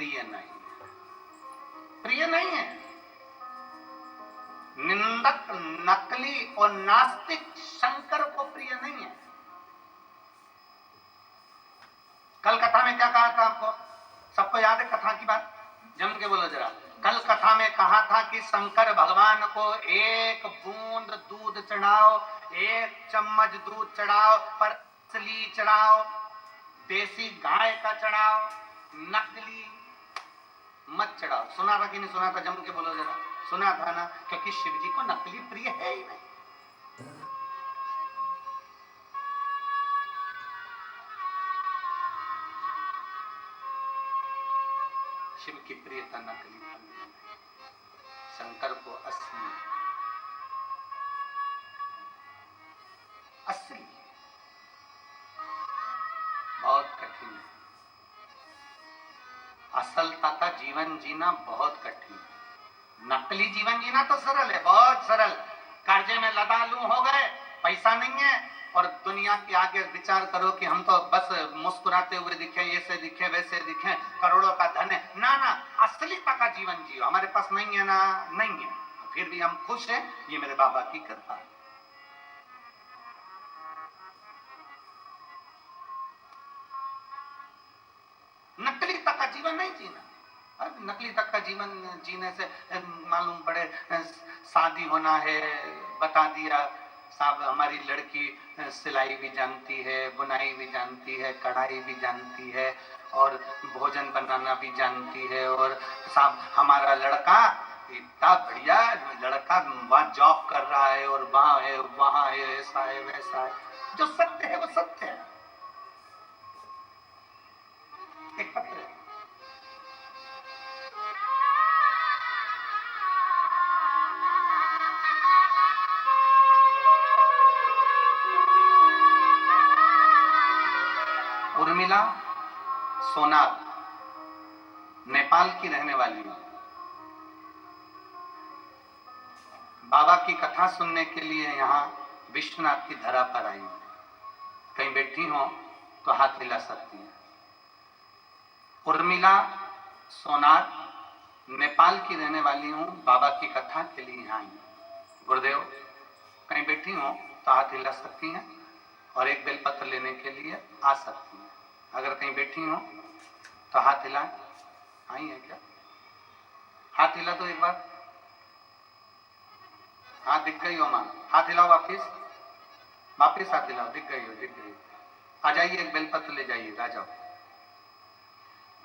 प्रिय नहीं है, प्रिय नहीं है। निंदक, नकली और नास्तिक शंकर को प्रिय नहीं है। कल कथा में क्या कहा था आपको, सबको याद है कथा की बात? जम के बोलो जरा। कल कथा में कहा था कि शंकर भगवान को एक बूंद दूध चढ़ाओ, एक चम्मच दूध चढ़ाओ, पर असली चढ़ाओ, देसी गाय का चढ़ाओ, नकली मत चढ़ाओ। सुना था कि नहीं सुना था? जम के बोलो जरा। सुना था ना, क्योंकि शिव जी को नकली प्रिय है ही नहीं। शिव की प्रियता नकली पर नहीं, शंकर को असली, असली बहुत कठिन है। असलता का जीवन जीना बहुत कठिन है। नकली जीवन जीना तो सरल है, बहुत सरल। कर्जे में लदालू हो गए, पैसा नहीं है, और दुनिया के आगे विचार करो कि हम तो बस मुस्कुराते हुए दिखे, ऐसे दिखे, वैसे दिखे, करोड़ों का धन है। ना ना, असलीता का जीवन जियो। हमारे पास नहीं है ना, नहीं है, फिर भी हम खुश हैं, ये मेरे बाबा की कृपा है। नकली तक का जीवन नहीं जीना। नकली तक का जीवन जीने से मालूम पड़े शादी होना है, बता दिया साहब हमारी लड़की सिलाई भी जानती है, बुनाई भी जानती है, कढ़ाई भी जानती है, और भोजन बनाना भी जानती है, और साहब हमारा लड़का इतना बढ़िया लड़का वहां जॉब कर रहा है, और वहां है, ऐसा है, वैसा है। जो सत्य है वो सत्य है। एक पत्र है, उर्मिला सोनार, नेपाल की रहने वाली है। बाबा की कथा सुनने के लिए यहाँ विश्वनाथ की धरा पर आई। कहीं बैठी हो तो हाथ हिला सकती है। उर्मिला सोनार, नेपाल की रहने वाली हूँ, बाबा की कथा के लिए यहाँ आई। गुरुदेव, कहीं बैठी हो तो हाथ हिला सकती हैं, और एक बेलपत्र लेने के लिए आ सकती हैं। अगर कहीं बैठी हो तो हाथ हिला। आई है क्या? हाथ हिला तो एक बार। हाँ, दिख गई हो मां, हाथ हिलाओ वापिस, वापिस हाथ हिलाओ। दिख गई हो, दिख गई। आ जाइए, एक बेलपत्र ले जाइए, आ जाओ।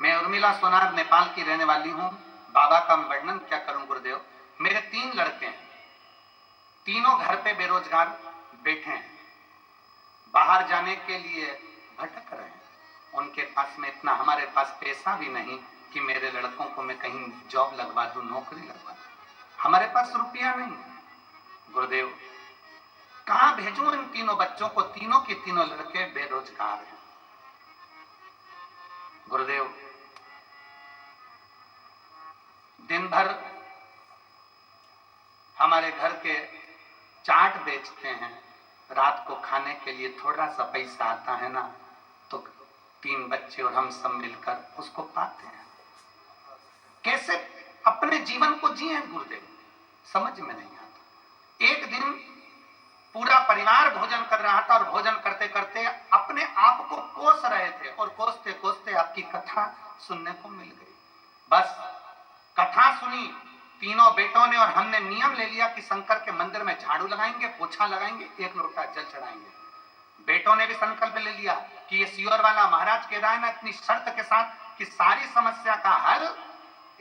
मैं उर्मिला सोनार नेपाल की रहने वाली हूँ। बाबा का वर्णन क्या करूं गुरुदेव। मेरे 3 लड़के हैं, तीनों घर पे बेरोजगार बैठे हैं, बाहर जाने के लिए भटक रहे हैं। उनके पास में इतना, हमारे पास पैसा भी नहीं कि मेरे लड़कों को मैं कहीं जॉब लगवा दूं, नौकरी लगवा दूं। हमारे पास रुपया नहीं। गुरुदेव, कहां भेजूं इन तीनों बच्चों को? तीनों के तीनों लड़के बेरोजगार हैं। गुरुदेव, दिन भर हमारे घर के चाट बेचते हैं, रात को खाने के लिए थोड़ा सा पैसा आता है ना, तो 3 बच्चे और हम सब मिलकर उसको पाते हैं। कैसे अपने जीवन को जिए गुरुदेव, समझ में नहीं आता। एक दिन पूरा परिवार भोजन कर रहा था, और भोजन करते करते अपने आप को कोस रहे थे, और कोसते कोसते आपकी कथा सुनने को मिल गई। बस कथा सुनी तीनों बेटों ने, और हमने नियम ले लिया कि शंकर के मंदिर में झाड़ू लगाएंगे, पोछा लगाएंगे, 1 लोटा जल चढ़ाएंगे। बेटों ने भी संकल्प ले लिया कि ये सियोर वाला महाराज कह रहा है ना इतनी शर्त के साथ कि सारी समस्या का हल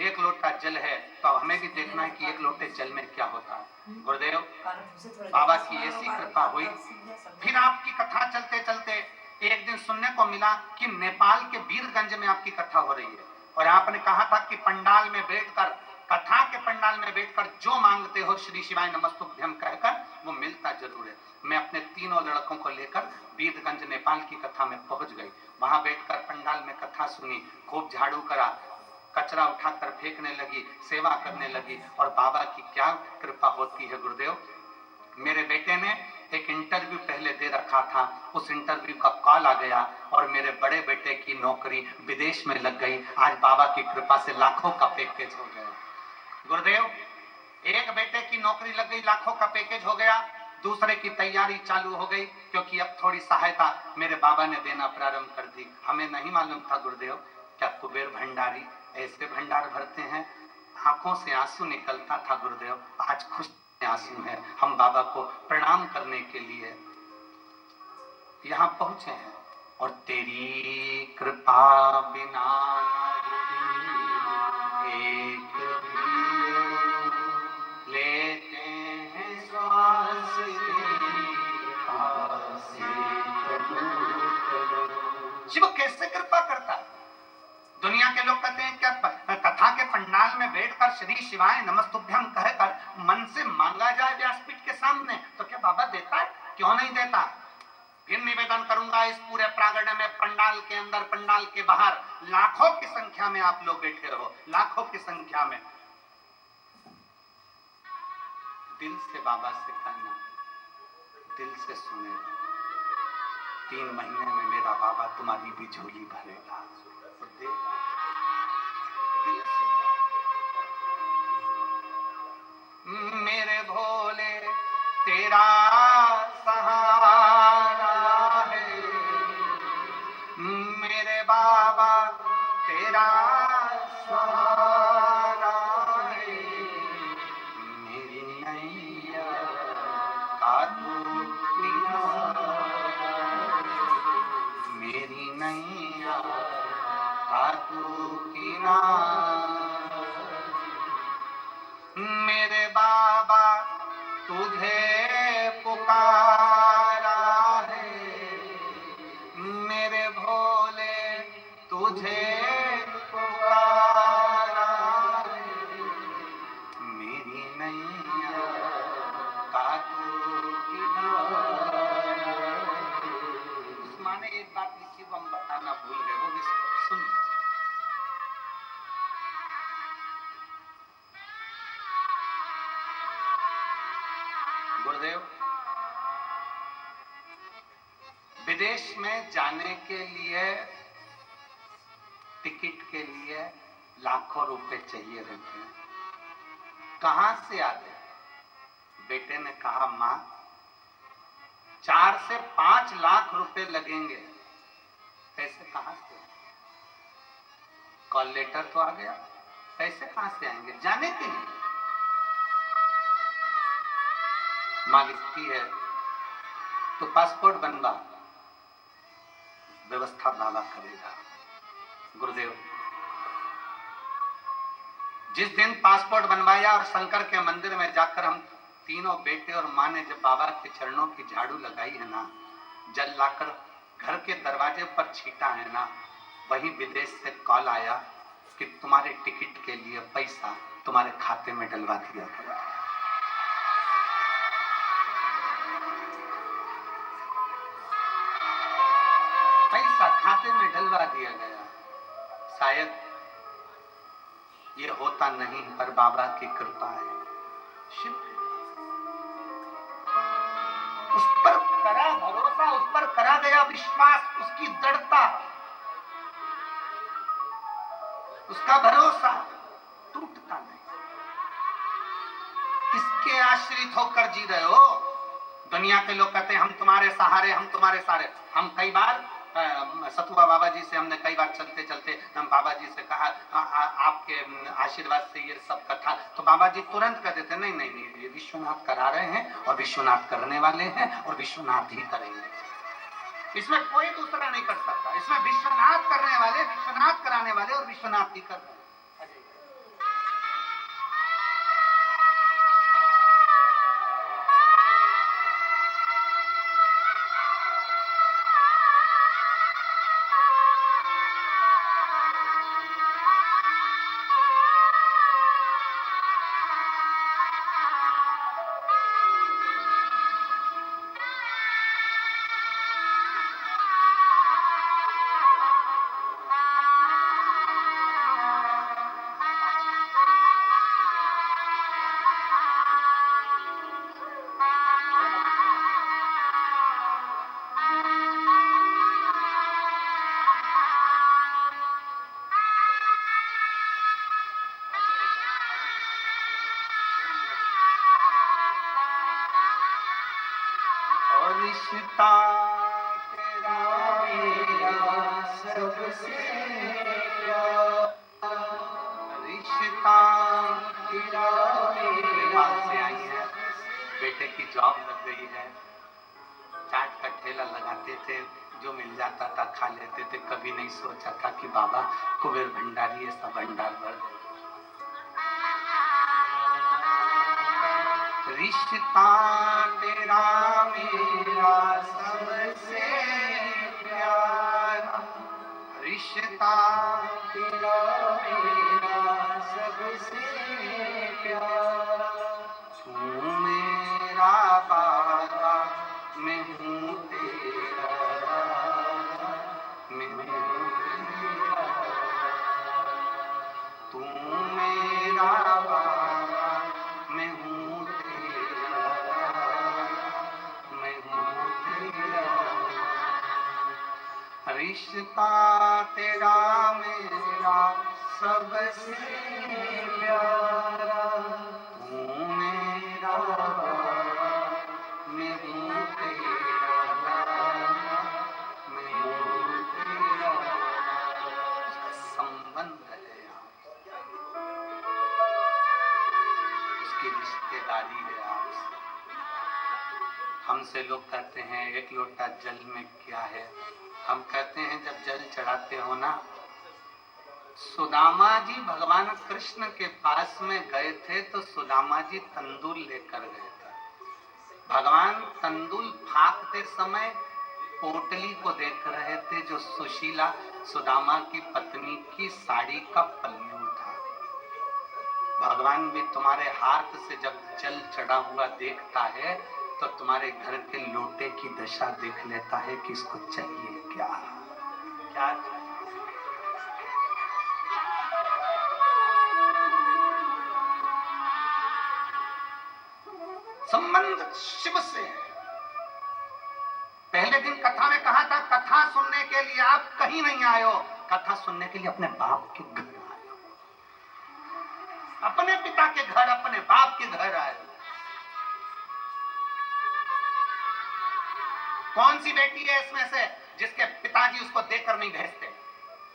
1 लोटा जल है, तो हमें भी देखना है कि 1 लोटे जल में क्या होता है। गुरुदेव, बाबा की ऐसी कृपा हुई। फिर आपकी कथा चलते चलते एक दिन सुनने को मिला कि नेपाल के वीरगंज में आपकी कथा हो रही है, और आपने कहा था कि पंडाल में बैठकर, कथा के पंडाल में बैठकर जो मांगते हो श्री शिवाय नमस्तुभ्यम कहकर, वो मिलता जरूर है। मैं अपने तीनों लड़कों को लेकर वीरगंज नेपाल की कथा में पहुंच गई। वहां बैठकर पंडाल में कथा सुनी, खूब झाड़ू करा, कचरा उठाकर फेंकने लगी, सेवा करने लगी। और बाबा की क्या कृपा होती है गुरुदेव। मेरे बेटे ने एक इंटरव्यू पहले दे रखा था, उस इंटरव्यू का कॉल आ गया और मेरे बड़े बेटे की नौकरी विदेश में लग गई। आज बाबा की कृपा से लाखों का पैकेज हो गया। गुरुदेव, एक बेटे की नौकरी लग गई, लाखों का पैकेज हो गया, दूसरे की तैयारी चालू हो गई, क्योंकि अब थोड़ी सहायता मेरे बाबा ने देना प्रारंभ कर दी। हमें नहीं मालूम था गुरुदेव, क्या कुबेर भंडारी ऐसे भंडार भरते हैं। आंखों से आंसू निकलता था गुरुदेव, आज खुशी में आंसू है। हम बाबा को प्रणाम करने के लिए यहाँ पहुंचे हैं। और तेरी कृपा बिना एक लेते हैं श्वास, शिव कैसे कृपा करता है। दुनिया के लोग कहते हैं क्या कथा के पंडाल में बैठकर श्री शिवाय नमस्तुभ्यम कहकर मन से मांगा जाए व्यासपीठ के सामने, तो क्या बाबा देता है? क्यों नहीं देता? फिर निवेदन करूंगा, इस पूरे प्रांगण में, पंडाल के अंदर, पंडाल के बाहर लाखों की संख्या में आप लोग बैठे रहो, लाखों की संख्या में। दिल से बाबा से कहना, दिल से सुने, 3 महीने में मेरा बाबा तुम्हारी भी झोली भरेगा, देगा। दिल से मेरे भोले तेरा सहारा है, मेरे बाबा तेरा सहारा है, मेरी नैया का तू किनारा, मेरी नैया का तू किनारा। मेरे बाबा तुझे पुकारा है, मेरे भोले तुझे पुकारा है, मेरी नैया का तू किनारा। उस माने एक बात लिखी वो हम बताना भूल गए, वो भी सुन। गुरुदेव, विदेश में जाने के लिए, टिकट के लिए लाखों रुपए चाहिए रहते हैं। कहां से आते? बेटे ने कहा, मां 4 से 5 लाख रुपए लगेंगे। पैसे कहां से? कॉल लेटर तो आ गया, पैसे कहां से आएंगे जाने के लिए? मां लिखती है तो पासपोर्ट बनवा, व्यवस्था बाबा करेगा। गुरुदेव, जिस दिन पासपोर्ट बनवाया और शंकर के मंदिर में जाकर हम तीनों बेटे और मां ने जब बाबा के चरणों की झाड़ू लगाई है ना, जल लाकर घर के दरवाजे पर छीटा है ना, वही विदेश से कॉल आया कि तुम्हारे टिकट के लिए पैसा तुम्हारे खाते में डलवा दिया गया। पैसा खाते में डलवा दिया गया। शायद ये होता नहीं, पर बाबा की कृपा है। शिव उस पर करा भरोसा, उस पर करा गया विश्वास, उसकी दृढ़ता, उसका भरोसा टूटता नहीं। किसके आश्रित होकर जी रहे हो? दुनिया के लोग कहते हैं हम तुम्हारे सहारे, हम तुम्हारे सहारे। हम कई बार सतुआ बाबा जी से हमने कई बार चलते चलते हम बाबा जी से कहा आपके आशीर्वाद से ये सब कथा, तो बाबा जी तुरंत कह देते नहीं नहीं नहीं, ये विश्वनाथ करा रहे हैं और विश्वनाथ करने वाले हैं और विश्वनाथ ही करेंगे। इसमें कोई दूसरा नहीं कर सकता। इसमें विश्वनाथ करने वाले, विश्वनाथ कराने वाले और विश्वनाथ ही कर रहे हैं। रिश्ता तेरा मेरा सबसे प्यारा, रिश्ता तेरा मेरा से आई है। बेटे की जॉब लग गई है, चाट का ठेला लगाते थे, जो मिल जाता था खा लेते थे। कभी नहीं सोचा था कि बाबा कुबेर भंडारी ऐसा भंडार भर। रिश्ता तेरा मेरा सबसे प्यारा, रिश्ता तेरा मेरा सबसे प्यारा, तू मेरा बाबा मैं हूँ तेरा, मैं हूँ तेरा, तू मेरा बाबा मैं हूँ तेरा, मैं हूँ तेरा। रिश्ता तेरा मेरा सबसे प्यारा, तू मेरा मैं हूँ तेरा, मैं हूँ तेरा। संबंध है उसकी रिश्तेदारी है आपसे। हमसे लोग कहते हैं एक लोटा जल में क्या है। हम कहते हैं जब जल चढ़ाते हो ना, सुदामा जी भगवान कृष्ण के पास में गए थे तो सुदामा जी तंदूर लेकर गए थे। भगवान तंदूर फाकते समय पोटली को देख रहे थे जो सुशीला सुदामा की पत्नी की साड़ी का पल्लू था। भगवान भी तुम्हारे हाथ से जब जल चढ़ा हुआ देखता है तो तुम्हारे घर के लोटे की दशा देख लेता है कि इसको चाहिए क्या क्या चाहिए। संबंध शिव से है। पहले दिन कथा में कहा था कथा सुनने के लिए आप कहीं नहीं आए हो, कथा सुनने के लिए अपने बाप के घर आए हो, अपने पिता के घर, अपने बाप के घर आए हो। कौन सी बेटी है इसमें से जिसके पिताजी उसको देकर नहीं भेजते?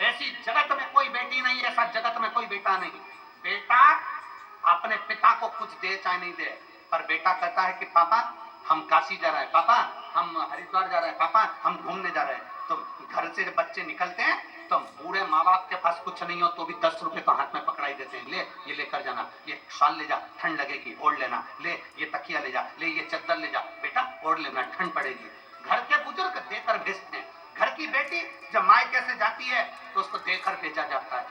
ऐसी जगत में कोई बेटी नहीं, ऐसा जगत में कोई बेटा नहीं। बेटा अपने पिता को कुछ दे चाहे नहीं दे, पर बेटा कहता है कि पापा हम काशी जा रहे हैं, पापा हम हरिद्वार जा रहे हैं, पापा हम घूमने जा रहे हैं। तो घर से जब बच्चे निकलते हैं तो बूढ़े माँ बाप के पास कुछ नहीं हो तो भी 10 रुपए तो हाथ में पकड़ाई देते हैं। ले ये लेकर जाना, ये शाल ले जा, ठंड लगेगी ओढ़ लेना, ले ये तकिया ले जा, ले ये चद्दर ले जा, बेटा ओढ़ लेना ठंड पड़ेगी। घर के बुजुर्ग देकर भेजते हैं। घर की बेटी जब मायके से जाती है तो उसको देकर भेजा जाता है।